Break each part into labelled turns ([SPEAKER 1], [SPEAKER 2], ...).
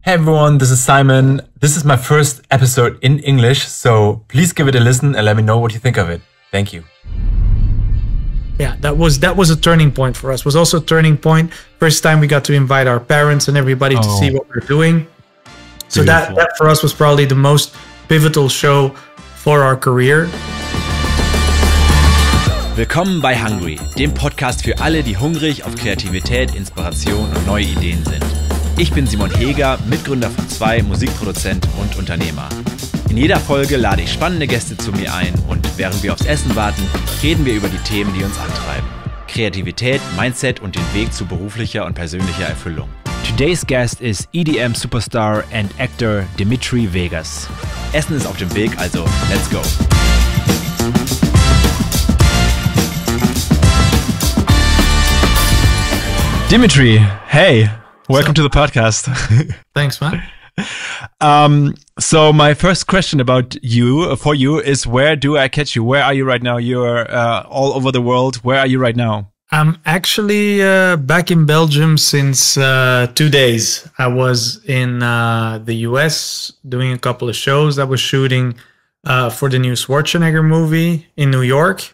[SPEAKER 1] Hey everyone, this is Simon. This is my first episode in English, so please give it a listen and let me know what you think of it. Thank you.
[SPEAKER 2] Yeah, that was a turning point for us. It was also a turning point. First time we got to invite our parents and everybody to see what we're doing. So that for us was probably the most pivotal show for our career.
[SPEAKER 3] Willkommen bei Hungry, dem Podcast für alle, die hungrig auf Kreativität, Inspiration und neue Ideen sind. Ich bin Simon Heger, Mitgründer von 2, Musikproduzent und Unternehmer. In jeder Folge lade ich spannende Gäste zu mir ein und während wir aufs Essen warten, reden wir über die Themen, die uns antreiben. Kreativität, Mindset und den Weg zu beruflicher und persönlicher Erfüllung. Today's guest is EDM superstar and actor Dimitri Vegas. Essen ist auf dem Weg, also let's go. Dimitri, hey. Welcome to the podcast.
[SPEAKER 2] Thanks, man.
[SPEAKER 3] So my first question for you is, where do I catch you? Where are you right now? You're all over the world. Where are you right now?
[SPEAKER 2] I'm actually back in Belgium since 2 days. I was in the US doing a couple of shows. I was shooting for the new Schwarzenegger movie in New York.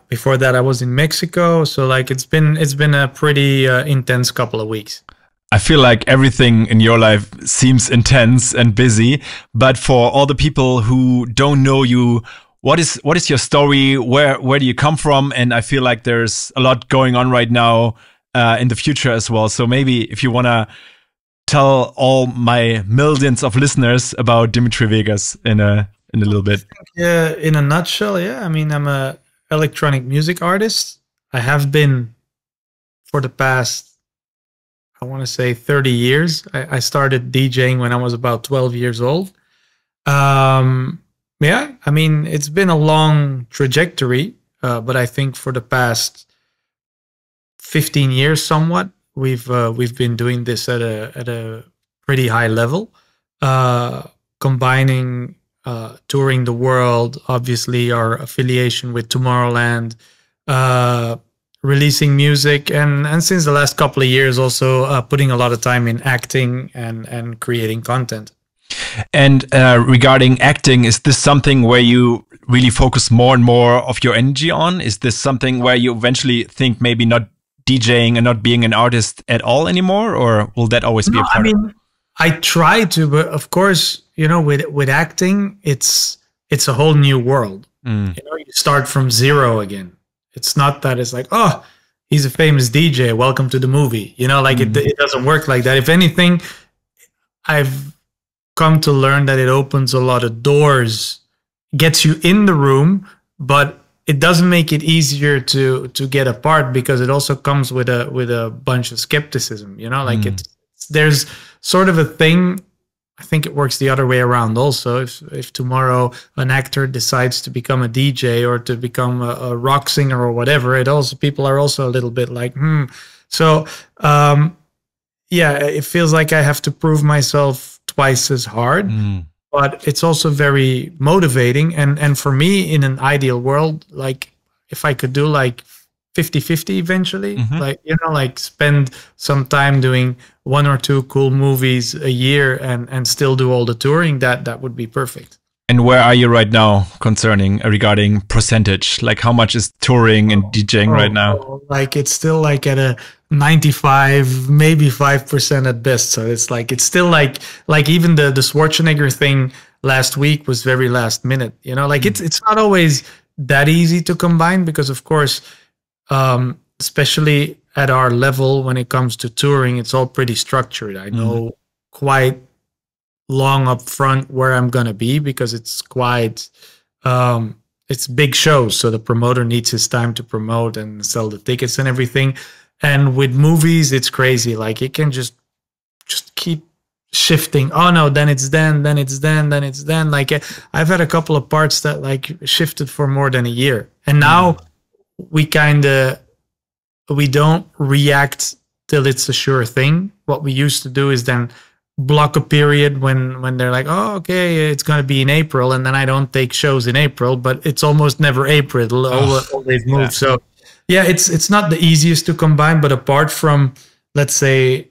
[SPEAKER 2] Before that I was in Mexico, so like it's been a pretty intense couple of weeks.
[SPEAKER 3] I feel like everything in your life seems intense and busy, but for all the people who don't know you, what is your story? Where do you come from? And I feel like there's a lot going on right now in the future as well. So maybe if you want to tell all my millions of listeners about Dimitri Vegas in a little bit.
[SPEAKER 2] Yeah, in a nutshell, yeah. I mean, I'm a electronic music artist. I have been for the past, I want to say 30 years. I started DJing when I was about 12 years old. Yeah, I mean, it's been a long trajectory, but I think for the past 15 years somewhat, we've been doing this at a pretty high level, combining touring the world, obviously our affiliation with Tomorrowland, releasing music, and since the last couple of years also putting a lot of time in acting and creating content.
[SPEAKER 3] And regarding acting, is this something where you really focus more and more of your energy on? Is this something where you eventually think maybe not DJing and not being an artist at all anymore, or will that always be a part of it?
[SPEAKER 2] I try to, but of course, you know, with acting, it's a whole new world. You know, you start from zero again. It's not that it's like, oh, he's a famous DJ, welcome to the movie. You know, like it doesn't work like that. If anything, I've come to learn that it opens a lot of doors, gets you in the room, but it doesn't make it easier to get a part, because it also comes with a bunch of skepticism. You know, like there's sort of a thing. I think it works the other way around also. If tomorrow an actor decides to become a DJ or to become a rock singer or whatever, people are also a little bit like, So, yeah, it feels like I have to prove myself twice as hard, but it's also very motivating. And for me, in an ideal world, like if I could do like 50-50 eventually, like, you know, like spend some time doing 1 or 2 cool movies a year and still do all the touring, that would be perfect.
[SPEAKER 3] And where are you right now regarding percentage? Like how much is touring and DJing right now?
[SPEAKER 2] Like it's still like at a 95, maybe 5% at best. So it's still like even the Schwarzenegger thing last week was very last minute, you know, like it's not always that easy to combine, because of course, especially at our level when it comes to touring, it's all pretty structured. I know quite long up front where I'm gonna be, because it's quite it's big shows, so the promoter needs his time to promote and sell the tickets and everything. And with movies, it's crazy. Like it can just keep shifting. Oh no, then it's then it's then it's then. Like I've had a couple of parts that like shifted for more than a year, and now we don't react till it's a sure thing. What we used to do is then block a period when they're like, oh, okay, it's going to be in April, and then I don't take shows in April, but it's almost never April. It'll always move. Yeah. So yeah, it's not the easiest to combine, but apart from, let's say,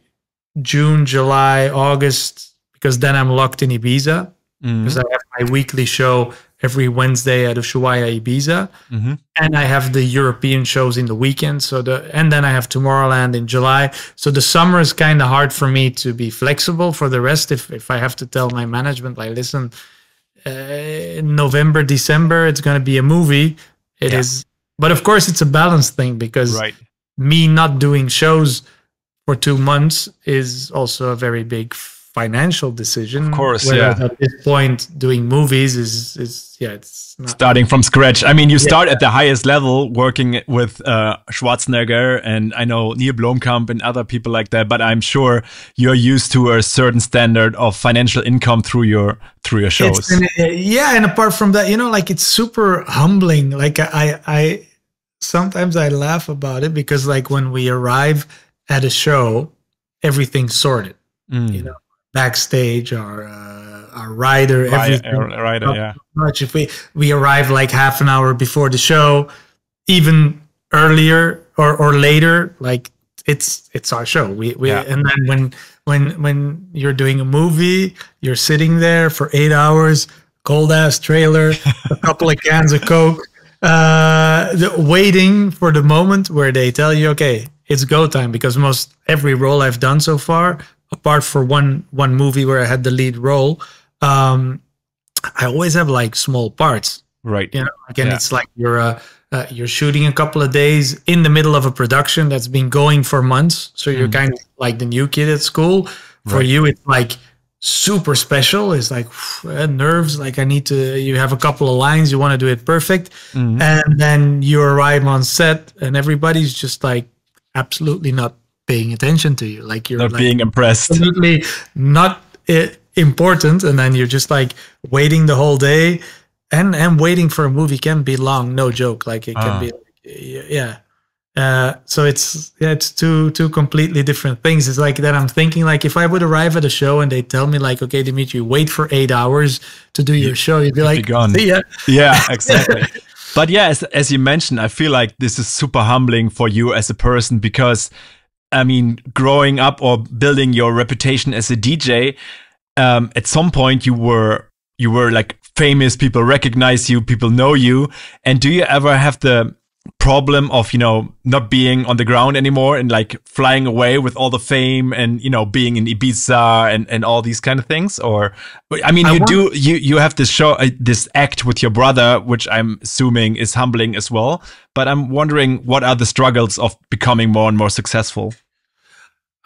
[SPEAKER 2] June, July, August, because then I'm locked in Ibiza, because I have my weekly show every Wednesday at Ushuaia, Ibiza, and I have the European shows in the weekend. And then I have Tomorrowland in July. So the summer is kind of hard for me to be flexible. For the rest, if I have to tell my management, like, listen, in November, December, it's going to be a movie. It is, but of course, it's a balance thing, because me not doing shows for 2 months is also a very big financial decision.
[SPEAKER 1] Of course,
[SPEAKER 2] At this point, doing movies is it's not
[SPEAKER 3] starting from scratch. I mean, you start at the highest level, working with Schwarzenegger, and I know Neil Blomkamp and other people like that. But I'm sure you're used to a certain standard of financial income through your shows.
[SPEAKER 2] And apart from that, like, it's super humbling. Like, I sometimes I laugh about it, because like when we arrive at a show, everything's sorted. Backstage, our rider, everything. Much if we arrive like half an hour before the show, even earlier or later, like it's our show. And then when you're doing a movie, you're sitting there for 8 hours, cold ass trailer, a couple of cans of Coke, waiting for the moment where they tell you, okay, it's go time. Because most every role I've done so far, apart for one movie where I had the lead role, I always have like small parts,
[SPEAKER 3] right?
[SPEAKER 2] Again, it's like you're shooting a couple of days in the middle of a production that's been going for months, so you're kind of like the new kid at school. For you, it's like super special. It's like nerves. Like, you have a couple of lines, you want to do it perfect, and then you arrive on set, and everybody's just like absolutely not paying attention to you, like you're
[SPEAKER 3] not being impressed,
[SPEAKER 2] absolutely not important, and then you're just like waiting the whole day, and waiting for a movie can be long, no joke. Like, it can be so it's two completely different things. It's like that I'm thinking, like, if I would arrive at a show and they tell me like, okay, Dimitri, wait for 8 hours to do your show, you'd be like, see ya.
[SPEAKER 3] Yeah, exactly. But yeah, as you mentioned, I feel like this is super humbling for you as a person, because I mean, growing up or building your reputation as a DJ, at some point you were like famous, people recognize you, people know you. And do you ever have the problem of, not being on the ground anymore and like flying away with all the fame and, being in Ibiza and all these kind of things? Or, I mean, you have this show, this act with your brother, which I'm assuming is humbling as well. But I'm wondering, what are the struggles of becoming more and more successful?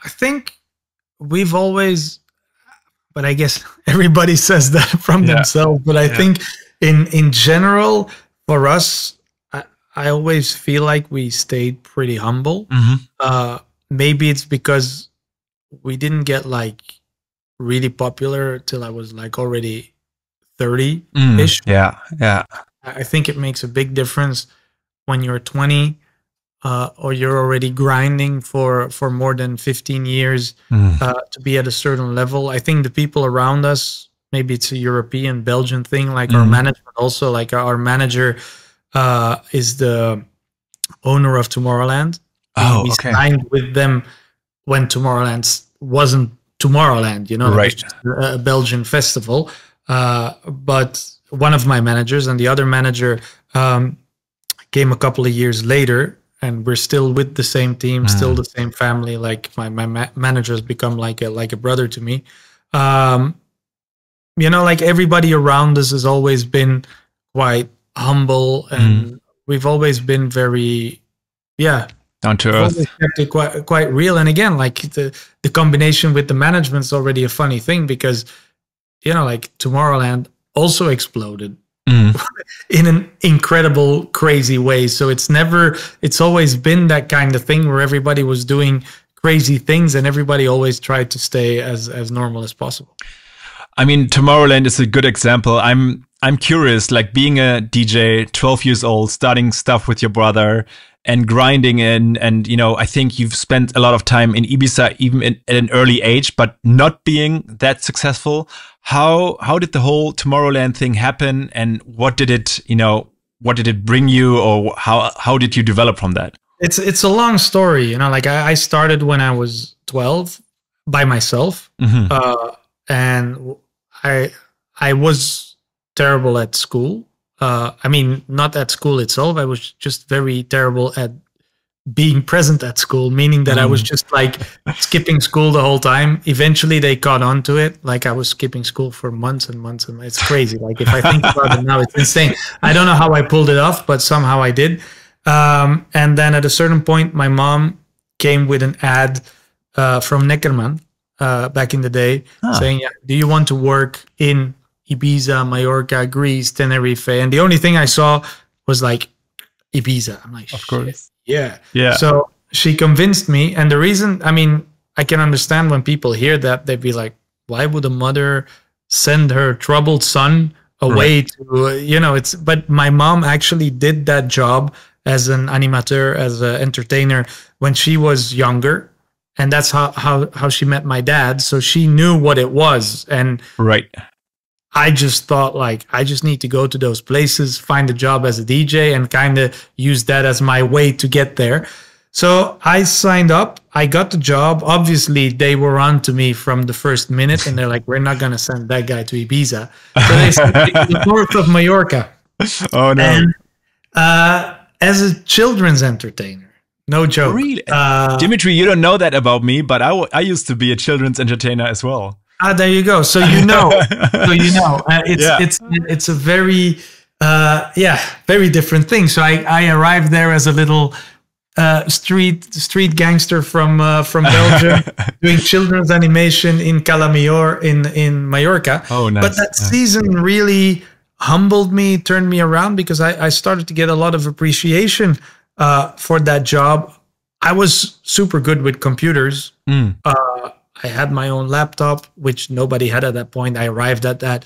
[SPEAKER 2] I think we've always, but I guess everybody says that from themselves. But I think in general, for us, I always feel like we stayed pretty humble. Maybe it's because we didn't get like really popular till I was like already 30-ish. I think it makes a big difference when you're 20 or you're already grinding for more than 15 years to be at a certain level. I think the people around us, maybe it's a European, Belgian thing, like our management also, like our manager is the owner of Tomorrowland. We signed with them when Tomorrowland wasn't Tomorrowland, it was just a Belgian festival. But one of my managers and the other manager came a couple of years later, and we're still with the same team, still the same family. Like my manager has become like a brother to me. Like everybody around us has always been quite humble, and we've always been very,
[SPEAKER 3] down to earth.
[SPEAKER 2] Kept it quite real. And again, like the combination with the management's already a funny thing, because like Tomorrowland also exploded in an incredible, crazy way. So it's always been that kind of thing where everybody was doing crazy things, and everybody always tried to stay as normal as possible.
[SPEAKER 3] I mean, Tomorrowland is a good example. I'm curious, like being a DJ, 12 years old, starting stuff with your brother and grinding in, and I think you've spent a lot of time in Ibiza, even at an early age, but not being that successful. How did the whole Tomorrowland thing happen, and what did it bring you, or how did you develop from that?
[SPEAKER 2] It's a long story, like I started when I was 12. by myself, and I was terrible at school. I mean, not at school itself. I was just very terrible at being present at school, meaning that I was just like skipping school the whole time. Eventually they caught on to it. Like I was skipping school for months and months, and it's crazy. Like if I think about it now, it's insane. I don't know how I pulled it off, but somehow I did. And then at a certain point, my mom came with an ad from Neckerman back in the day saying, do you want to work in Ibiza, Mallorca, Greece, Tenerife? And the only thing I saw was like Ibiza. I'm like,
[SPEAKER 1] of course.
[SPEAKER 2] Yeah.
[SPEAKER 1] Yeah.
[SPEAKER 2] So she convinced me. And the reason, I mean, I can understand when people hear that, they'd be like, why would a mother send her troubled son away to, you know, but my mom actually did that job as an animateur, as an entertainer when she was younger. And that's how she met my dad. So she knew what it was. And I just thought, like, I just need to go to those places, find a job as a DJ, and kind of use that as my way to get there. So I signed up. I got the job. Obviously, they were on to me from the first minute, and they're like, we're not going to send that guy to Ibiza. So they sent me to the north of Mallorca.
[SPEAKER 1] Oh, no.
[SPEAKER 2] And as a children's entertainer. No joke.
[SPEAKER 1] Really? Dimitri, you don't know that about me, but I used to be a children's entertainer as well.
[SPEAKER 2] There you go. So you know. It's a very very different thing. So I arrived there as a little street gangster from Belgium, doing children's animation in Cala Millor in Mallorca.
[SPEAKER 1] Oh, nice.
[SPEAKER 2] But that season really humbled me, turned me around, because I started to get a lot of appreciation for that job. I was super good with computers. I had my own laptop, which nobody had at that point. I arrived at that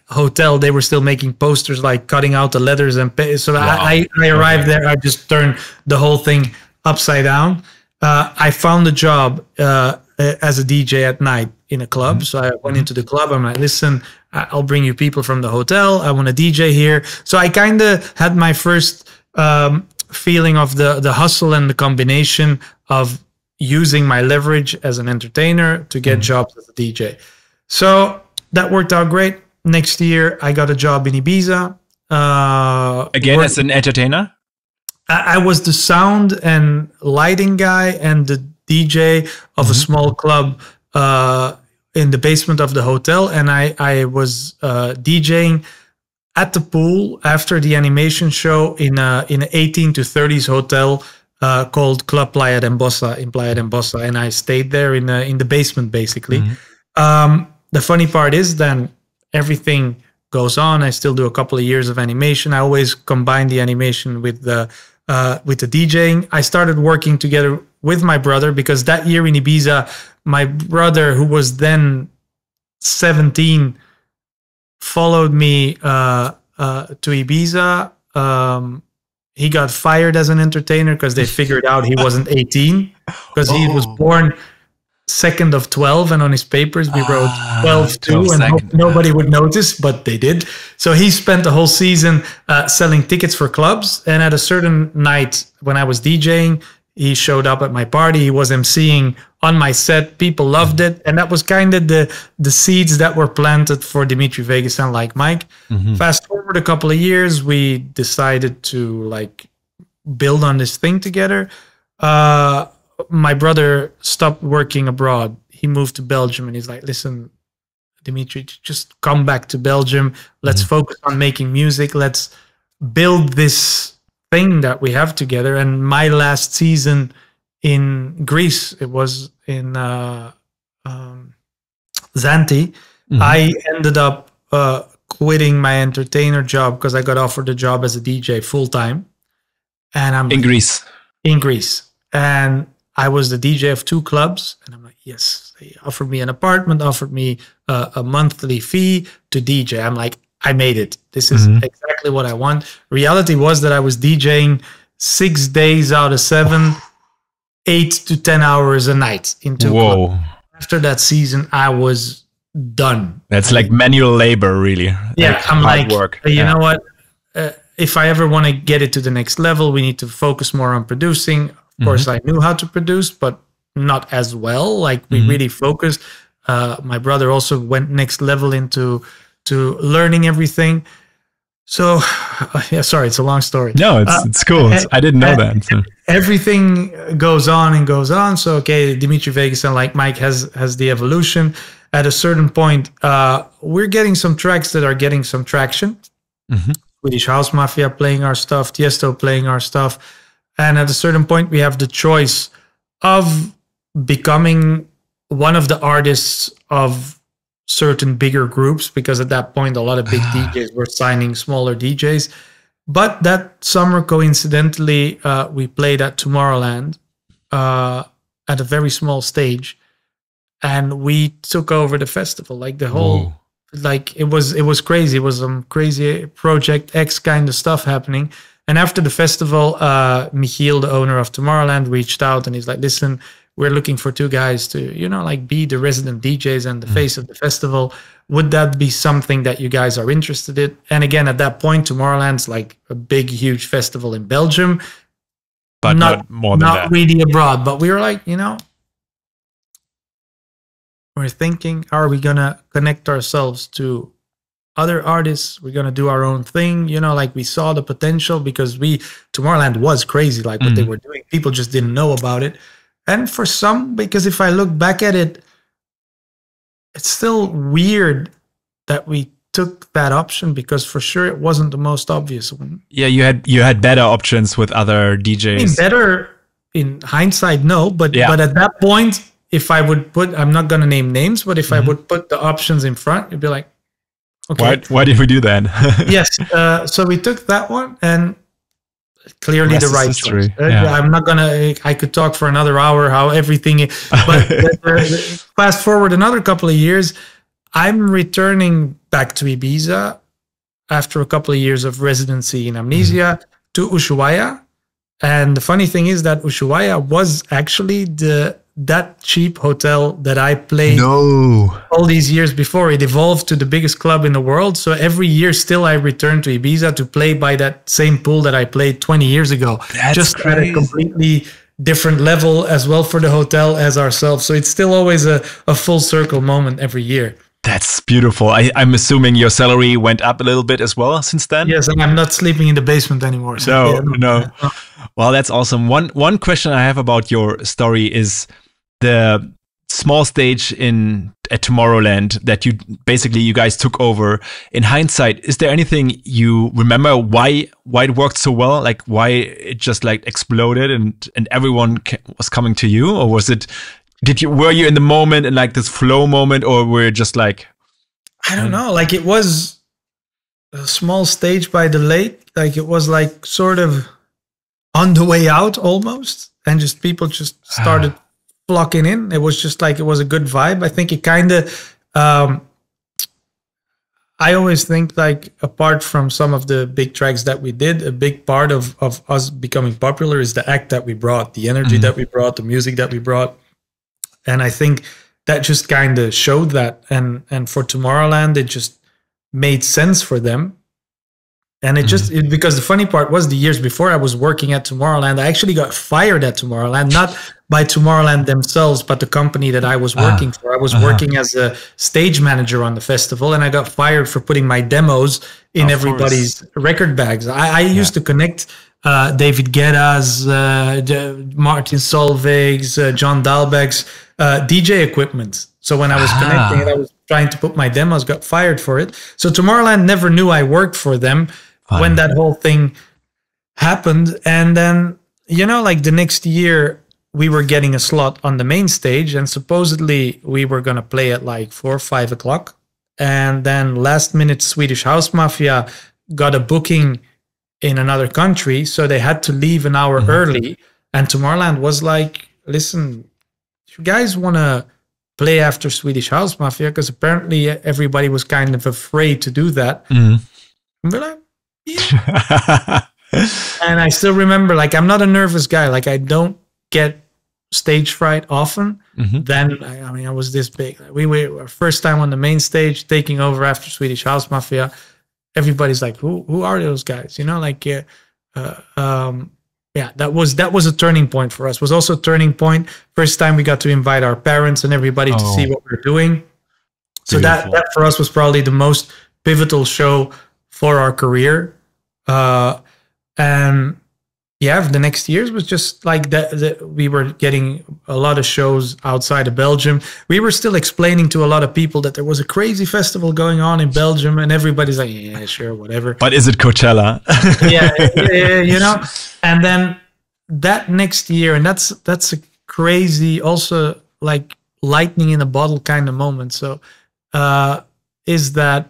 [SPEAKER 2] hotel. They were still making posters, like cutting out the letters. So I arrived there. I just turned the whole thing upside down. I found a job as a DJ at night in a club. So I went into the club. I'm like, listen, I'll bring you people from the hotel. I want to DJ here. So I kind of had my first feeling of the hustle and the combination of using my leverage as an entertainer to get jobs as a DJ. So that worked out great. Next year, I got a job in Ibiza.
[SPEAKER 1] Again, as an entertainer?
[SPEAKER 2] I was the sound and lighting guy and the DJ of a small club in the basement of the hotel. And I was DJing at the pool after the animation show in an 18 to 30s hotel called Club Playa d'Embossa in Playa d'Embossa, and I stayed there in the basement, basically. The funny part is then everything goes on. I still do a couple of years of animation. I always combine the animation with the DJing. I started working together with my brother, because that year in Ibiza, my brother, who was then 17, followed me to Ibiza. He got fired as an entertainer because they figured out he wasn't 18, because he was born 2nd of 12, and on his papers we wrote 12-2, and nobody would notice, but they did. So he spent the whole season selling tickets for clubs, and at a certain night when I was DJing, he showed up at my party. He was emceeing on my set. People loved it, and that was kind of the seeds that were planted for Dimitri Vegas and Like Mike. Fast forward a couple of years, we decided to like build on this thing together. My brother stopped working abroad. He moved to Belgium, and he's like, listen, Dimitri, just come back to Belgium. Let's focus on making music. Let's build this thing that we have together. And my last season in Greece, it was in Zante. I ended up quitting my entertainer job because I got offered a job as a DJ full time. And I'm
[SPEAKER 1] in Greece.
[SPEAKER 2] In Greece. And I was the DJ of 2 clubs, and I'm like, yes. They offered me an apartment, offered me a monthly fee to DJ. I'm like, I made it. This is exactly what I want. Reality was that I was DJing 6 days out of 7, 8 to 10 hours a night into club. After that season, I was done.
[SPEAKER 1] That's like manual labor, really.
[SPEAKER 2] Yeah,
[SPEAKER 1] like
[SPEAKER 2] I'm like,
[SPEAKER 1] work.
[SPEAKER 2] You know what? If I ever want to get it to the next level, we need to focus more on producing. Of course, I knew how to produce, but not as well. Like we really focused. My brother also went next level into learning everything. So, yeah, sorry, it's a long story.
[SPEAKER 1] No, it's cool. I didn't know that. So.
[SPEAKER 2] Everything goes on and goes on. So, okay, Dimitri Vegas and like Mike has the evolution. At a certain point, we're getting some tracks that are getting some traction. Swedish House Mafia playing our stuff, Tiesto playing our stuff. And at a certain point, we have the choice of becoming one of the artists of certain bigger groups, because at that point a lot of big DJs were signing smaller DJs. But that summer, coincidentally, we played at Tomorrowland at a very small stage, and we took over the festival. Like the whole, like it was crazy. It was some crazy Project X kind of stuff happening. And after the festival, Michiel, the owner of Tomorrowland, reached out and he's like, "Listen, we're looking for 2 guys to, like be the resident DJs and the face of the festival. Would that be something that you guys are interested in?" And again, at that point, Tomorrowland's like a big, huge festival in Belgium.
[SPEAKER 1] But not more than that.
[SPEAKER 2] Not really abroad. But we were like, we're thinking, are we going to connect ourselves to other artists? We're going to do our own thing. Like we saw the potential, because Tomorrowland was crazy, like what they were doing. People just didn't know about it. And for some, because if I look back at it, it's still weird that we took that option, because for sure it wasn't the most obvious one.
[SPEAKER 1] Yeah, you had better options with other DJs.
[SPEAKER 2] I mean, better in hindsight, no, but at that point, if I would put, I'm not going to name names, but if I would put the options in front, it'd be like, okay.
[SPEAKER 1] Why did we do that?
[SPEAKER 2] Yes, so we took that one, and clearly the right choice. I'm not gonna. I could talk for another hour how everything. But fast forward another couple of years, I'm returning back to Ibiza after a couple of years of residency in Amnesia to Ushuaia, and the funny thing is that Ushuaia was actually that cheap hotel that I played all these years before. It evolved to the biggest club in the world. So every year still I return to Ibiza to play by that same pool that I played 20 years ago.
[SPEAKER 1] That's
[SPEAKER 2] just
[SPEAKER 1] crazy.
[SPEAKER 2] At a completely different level as well for the hotel as ourselves. So it's still always a full circle moment every year.
[SPEAKER 1] That's beautiful. I'm assuming your salary went up a little bit as well since then?
[SPEAKER 2] Yes, and I'm not sleeping in the basement anymore. So
[SPEAKER 1] No. Well, that's awesome. One question I have about your story is the small stage at Tomorrowland that you guys took over. In hindsight, is there anything you remember why it worked so well? Like why it just like exploded and everyone was coming to you? Or was it, were you in the moment in like this flow moment, or were you just like,
[SPEAKER 2] I don't know, like it was a small stage by the lake. Like it was like sort of on the way out almost. And just people just started flocking in. It was just like, it was a good vibe. I think it kind of, I always think like apart from some of the big tracks that we did, a big part of us becoming popular is the act that we brought, the energy that we brought, the music that we brought. And I think that just kind of showed that. And for Tomorrowland, it just made sense for them. And it just, because the funny part was the years before I was working at Tomorrowland, I actually got fired at Tomorrowland, not by Tomorrowland themselves, but the company that I was working for. I was working as a stage manager on the festival, and I got fired for putting my demos in everybody's record bags. I used to connect David Guetta's, Martin Solveig's, John Dahlbeck's DJ equipment. So when I was connecting it, I was trying to put my demos, got fired for it. So Tomorrowland never knew I worked for them when that whole thing happened. And then, like the next year, we were getting a slot on the main stage, and supposedly we were going to play at like 4 or 5 o'clock. And then last minute, Swedish House Mafia got a booking in another country, so they had to leave an hour early. And Tomorrowland was like, listen, you guys want to play after Swedish House Mafia? Because apparently everybody was kind of afraid to do that. And we're like, yeah. And I still remember, like, I'm not a nervous guy. Like, I don't get stage fright often. Then, I was this big. We were first time on the main stage, taking over after Swedish House Mafia. Everybody's like, who are those guys? yeah, that was a turning point for us. It was also a turning point. First time we got to invite our parents and everybody to see what we're doing. So that for us was probably the most pivotal show for our career. And yeah, the next years was just like that. We were getting a lot of shows outside of Belgium. We were still explaining to a lot of people that there was a crazy festival going on in Belgium, and everybody's like, yeah, sure, whatever.
[SPEAKER 1] But is it Coachella?
[SPEAKER 2] yeah, you know. And then that next year, and that's a crazy, also like lightning in a bottle kind of moment. So is that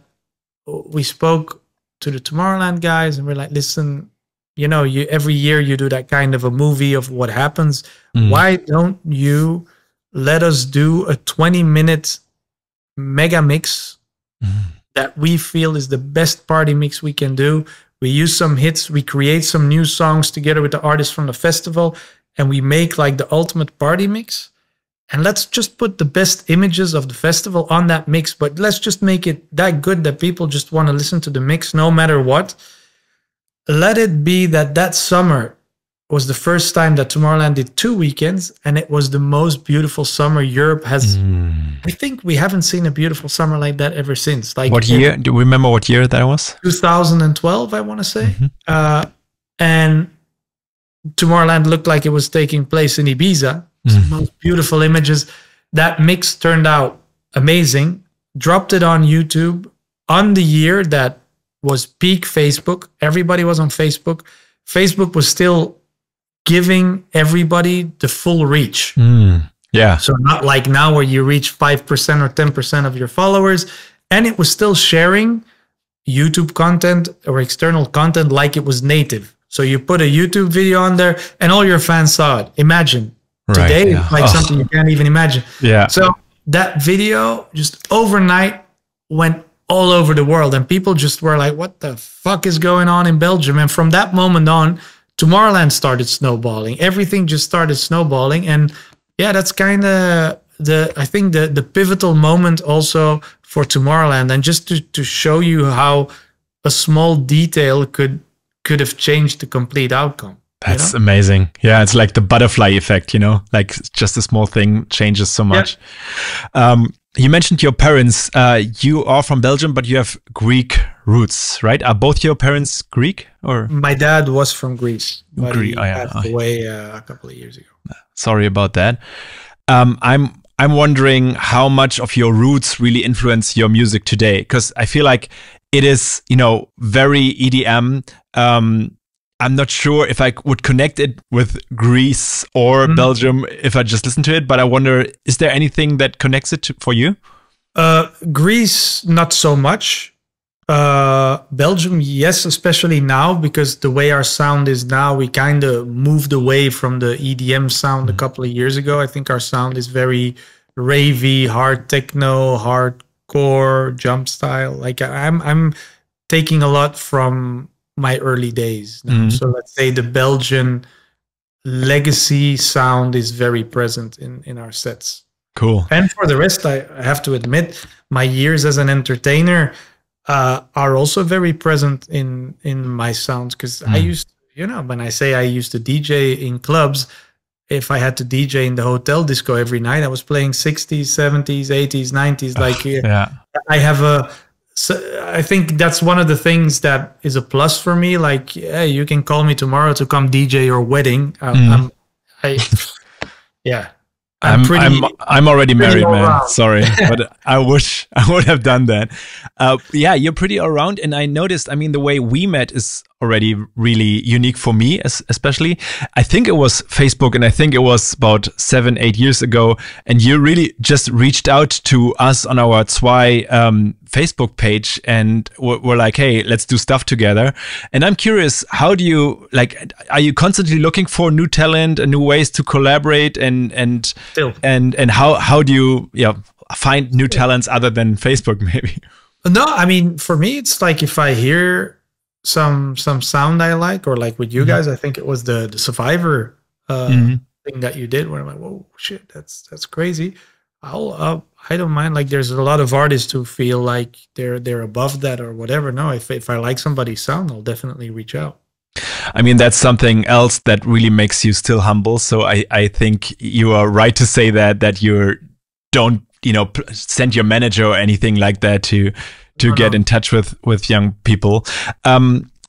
[SPEAKER 2] we spoke to the Tomorrowland guys, and we're like, listen, you know, every year you do that kind of a movie of what happens. Why don't you let us do a 20-minute mega mix that we feel is the best party mix we can do? We use some hits, we create some new songs together with the artists from the festival, and we make like the ultimate party mix. And let's just put the best images of the festival on that mix, but let's just make it that good that people just want to listen to the mix no matter what. Let it be that summer was the first time that Tomorrowland did 2 weekends, and it was the most beautiful summer Europe has. I think we haven't seen a beautiful summer like that ever since. Like,
[SPEAKER 1] what year? Do you remember what year that was?
[SPEAKER 2] 2012, I want to say. And Tomorrowland looked like it was taking place in Ibiza. The most beautiful images. That mix turned out amazing. Dropped it on YouTube on the year that was peak Facebook. Everybody was on Facebook. Facebook was still giving everybody the full reach.
[SPEAKER 1] Yeah.
[SPEAKER 2] So not like now where you reach 5% or 10% of your followers. And it was still sharing YouTube content or external content like it was native. So you put a YouTube video on there and all your fans saw it. Imagine. Today, like something you can't even imagine.
[SPEAKER 1] Yeah.
[SPEAKER 2] So that video just overnight went all over the world, and people just were like, what the fuck is going on in Belgium? And from that moment on, Tomorrowland started snowballing. Everything just started snowballing. And yeah, that's kind of I think the pivotal moment also for Tomorrowland. And just to show you how a small detail could have changed the complete outcome.
[SPEAKER 1] That's amazing. Yeah, it's like the butterfly effect, you know, like just a small thing changes so much. Yeah. You mentioned your parents. You are from Belgium, but you have Greek roots, right? Are both your parents Greek? Or
[SPEAKER 2] my dad was from Greece, but he passed away a couple of years ago.
[SPEAKER 1] Sorry about that. I'm wondering how much of your roots really influence your music today, because I feel like it is, you know, very EDM. I'm not sure if I would connect it with Greece or Belgium if I just listen to it, but I wonder, is there anything that connects it for you?
[SPEAKER 2] Greece, not so much. Belgium, yes, especially now, because the way our sound is now, we kind of moved away from the EDM sound a couple of years ago. I think our sound is very ravey, hard techno, hardcore, jump style. Like I'm taking a lot from my early days now. So let's say the Belgian legacy sound is very present in our sets.
[SPEAKER 1] Cool.
[SPEAKER 2] And for the rest, I have to admit, my years as an entertainer are also very present in my sounds, because I used to, you know, when I say I used to DJ in clubs, if I had to DJ in the hotel disco every night, I was playing 60s, 70s, 80s, 90s. Like, I have so I think that's one of the things that is a plus for me. Like, hey, you can call me tomorrow to come DJ your wedding. I'm
[SPEAKER 1] already married, man. Sorry, but I wish I would have done that. Yeah, you're pretty around, and I noticed. I mean, the way we met is already really unique for me, especially. I think it was Facebook, and I think it was about 7-8 years ago, and you really just reached out to us on our Zwei Facebook page, and we're like, hey, let's do stuff together. And I'm curious, how do you, like, are you constantly looking for new talent and new ways to collaborate, and how do you find new talents other than Facebook, maybe?
[SPEAKER 2] No, I mean, for me, it's like if I hear some sound I like, or like with you guys, I think it was the Survivor thing that you did, where I'm like, whoa, shit, that's crazy. I don't mind. Like, there's a lot of artists who feel like they're above that or whatever. No, if I like somebody's sound, I'll definitely reach out.
[SPEAKER 1] I mean, that's something else that really makes you still humble. So I think you are right to say that you don't, send your manager or anything like that to get in touch with young people.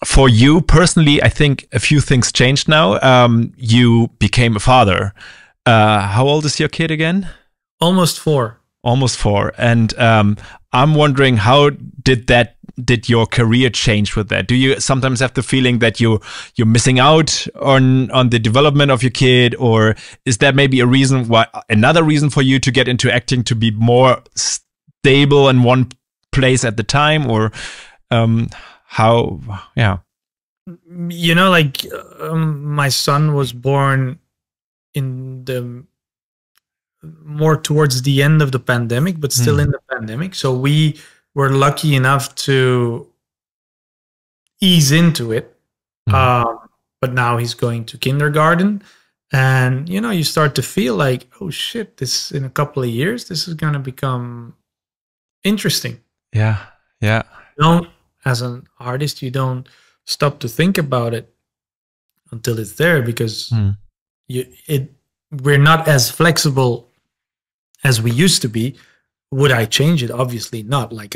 [SPEAKER 1] For you personally, I think a few things changed now. You became a father. How old is your kid again?
[SPEAKER 2] Almost 4.
[SPEAKER 1] Almost 4. And I'm wondering, how did your career change with that? Do you sometimes have the feeling that you're missing out on the development of your kid, or is that maybe another reason for you to get into acting, to be more stable in one place at the time, or how? Yeah,
[SPEAKER 2] my son was born in the more towards the end of the pandemic, but still in the pandemic. So we were lucky enough to ease into it. But now he's going to kindergarten, and you start to feel like, oh shit, this in a couple of years, this is going to become interesting.
[SPEAKER 1] Yeah.
[SPEAKER 2] As an artist, you don't stop to think about it until it's there, because we're not as flexible as we used to be. Would I change it? Obviously not. Like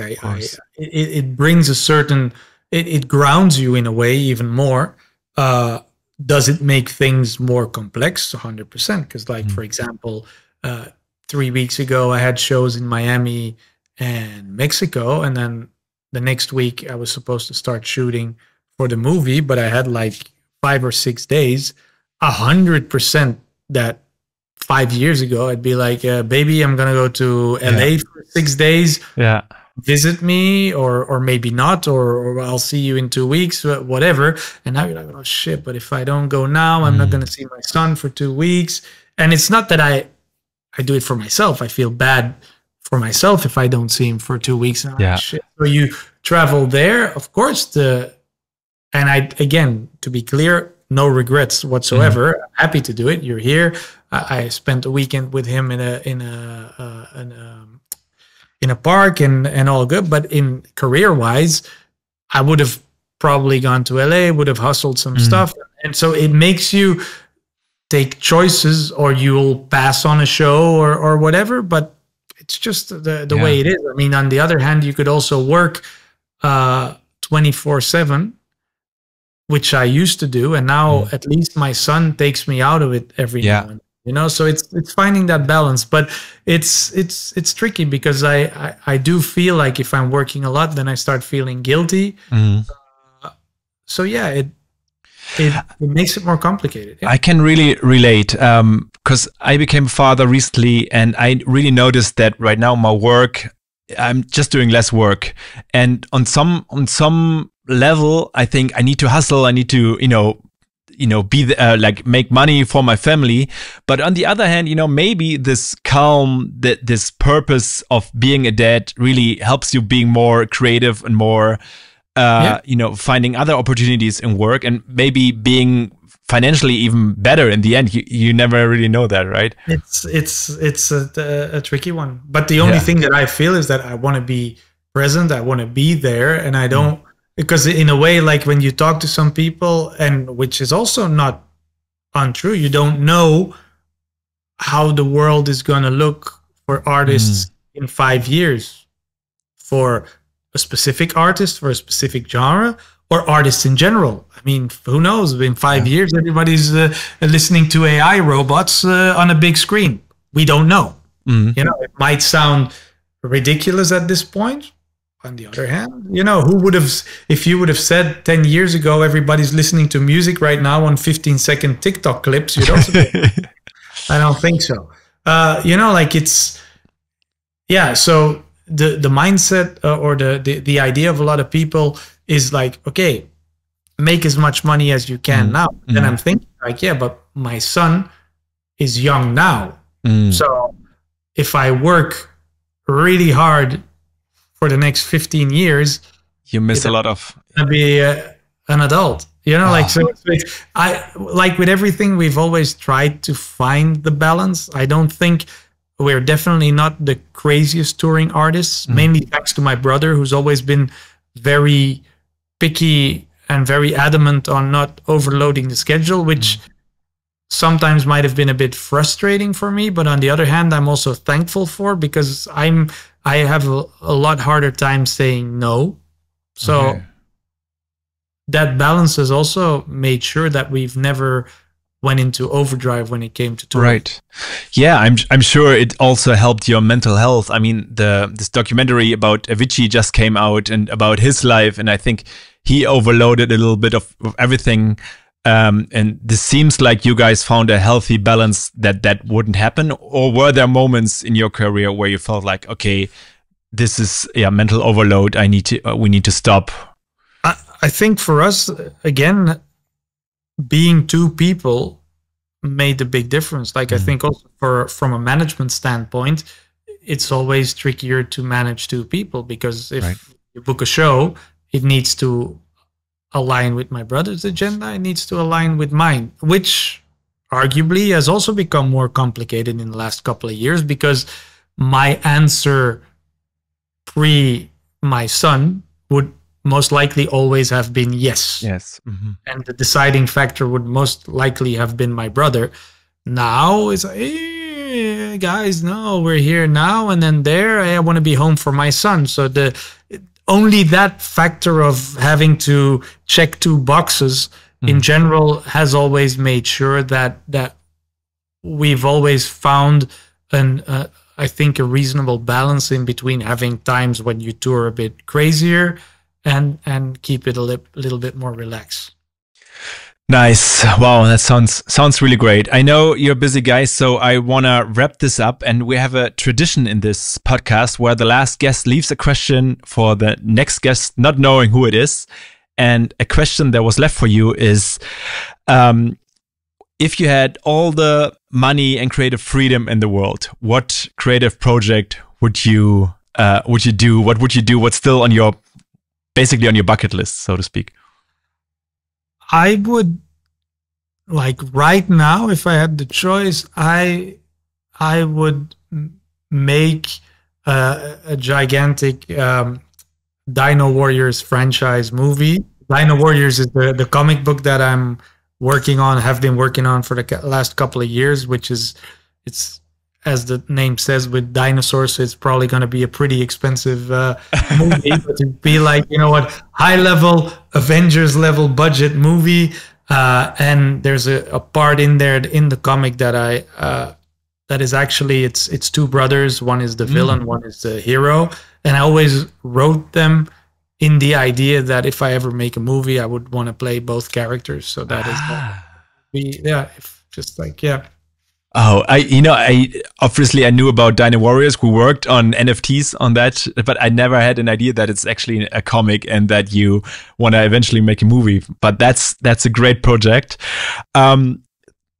[SPEAKER 2] it brings a certain, it grounds you in a way even more. Does it make things more complex? 100%. Because for example, 3 weeks ago, I had shows in Miami and Mexico, and then the next week I was supposed to start shooting for the movie, but I had 5 or 6 days. 100% that 5 years ago I'd be like, baby, I'm gonna go to LA for 6 days.
[SPEAKER 1] Yeah,
[SPEAKER 2] visit me, or maybe not, or I'll see you in 2 weeks, whatever. And now you're like, oh shit, but if I don't go now, I'm not gonna see my son for 2 weeks. And it's not that I do it for myself. I feel bad for myself if I don't see him for 2 weeks. And
[SPEAKER 1] yeah.
[SPEAKER 2] Shit. So you travel there, of course. Again, to be clear, no regrets whatsoever. I'm happy to do it. You're here. I spent a weekend with him in a park and all good. But in career wise, I would have probably gone to LA, would have hustled some stuff, and so it makes you take choices, or you'll pass on a show or whatever. But it's just the way it is. I mean, on the other hand, you could also work 24/7. Which I used to do, and now at least my son takes me out of it every now and then, so it's finding that balance. But it's tricky, because I do feel like if I'm working a lot, then I start feeling guilty. So yeah, it makes it more complicated.
[SPEAKER 1] I can really relate, because I became a father recently, and I really noticed that right now my work, I'm just doing less work, and on some level, I think I need to hustle. I need to, be make money for my family. But on the other hand, maybe this calm, this purpose of being a dad really helps you being more creative and more, finding other opportunities in work, and maybe being financially even better in the end. You never really know that, right?
[SPEAKER 2] It's a tricky one. But the only thing that I feel is that I want to be present. I want to be there, and I don't. Because in a way, like when you talk to some people, and which is also not untrue, you don't know how the world is going to look for artists in 5 years, for a specific artist, for a specific genre, or artists in general. I mean, who knows? In 5 years, everybody's listening to AI robots on a big screen. We don't know. It might sound ridiculous at this point. On the other hand, who would have, if you would have said 10 years ago, everybody's listening to music right now on 15-second TikTok clips, you'd also I don't think so. So the mindset or the idea of a lot of people is like, okay, make as much money as you can now. And I'm thinking like, but my son is young now. So if I work really hard for the next 15 years,
[SPEAKER 1] you miss a lot of.
[SPEAKER 2] Gonna be an adult, I like with everything, we've always tried to find the balance. I don't think we're definitely not the craziest touring artists, mainly thanks to my brother, who's always been very picky and very adamant on not overloading the schedule, which sometimes might have been a bit frustrating for me. But on the other hand, I'm also thankful for, because I have a lot harder time saying no. So that balance has also made sure that we've never went into overdrive when it came to touring.
[SPEAKER 1] Right. Yeah, I'm sure it also helped your mental health. I mean, this documentary about Avicii just came out, and about his life, and I think he overloaded a little bit of everything. And this seems like you guys found a healthy balance that wouldn't happen. Or were there moments in your career where you felt like, okay, this is mental overload, we need to stop?
[SPEAKER 2] I think for us, again, being two people made a big difference. Like, I think also from a management standpoint, it's always trickier to manage two people, because if you book a show, it needs to align with my brother's agenda, it needs to align with mine, which arguably has also become more complicated in the last couple of years, because my answer pre my son would most likely always have been yes.
[SPEAKER 1] Yes. Mm-hmm.
[SPEAKER 2] And the deciding factor would most likely have been my brother. Now it's like, hey, guys, no, we're here now, and then there, I want to be home for my son. So only that factor of having to check two boxes in general has always made sure that we've always found I think a reasonable balance in between having times when you tour a bit crazier and keep it a little bit more relaxed.
[SPEAKER 1] Nice. Wow, that sounds really great. I know you're busy, guys, so I want to wrap this up. And we have a tradition in this podcast where the last guest leaves a question for the next guest, not knowing who it is. And a question that was left for you is, if you had all the money and creative freedom in the world, what creative project would you do? What would you do? What's still basically on your bucket list, so to speak?
[SPEAKER 2] I would, like right now, if I had the choice, I would make a gigantic Dino Warriors franchise movie. Dino Warriors is the comic book that I'm working on, have been working on for the last couple of years, which is, it's, as the name says, with dinosaurs, so it's probably going to be a pretty expensive movie, but to be like, you know what, high-level, Avengers-level budget movie, and there's a part in there in the comic that that is actually, it's two brothers, one is the villain, one is the hero, and I always wrote them in the idea that if I ever make a movie, I would want to play both characters, so that is
[SPEAKER 1] Oh, I obviously I knew about Dino Warriors. We worked on NFTs on that, but I never had an idea that it's actually a comic and that you want to eventually make a movie. But that's a great project.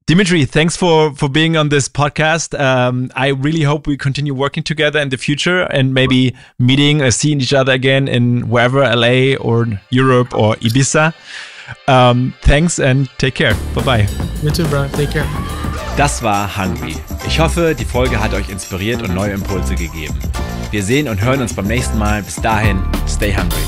[SPEAKER 1] Dimitri, thanks for being on this podcast. I really hope we continue working together in the future and maybe meeting or seeing each other again in wherever, LA or Europe or Ibiza. Thanks and take care. Bye-bye.
[SPEAKER 2] You too, bro. Take care.
[SPEAKER 3] Das war Hungry. Ich hoffe, die Folge hat euch inspiriert und neue Impulse gegeben. Wir sehen und hören uns beim nächsten Mal. Bis dahin, stay hungry.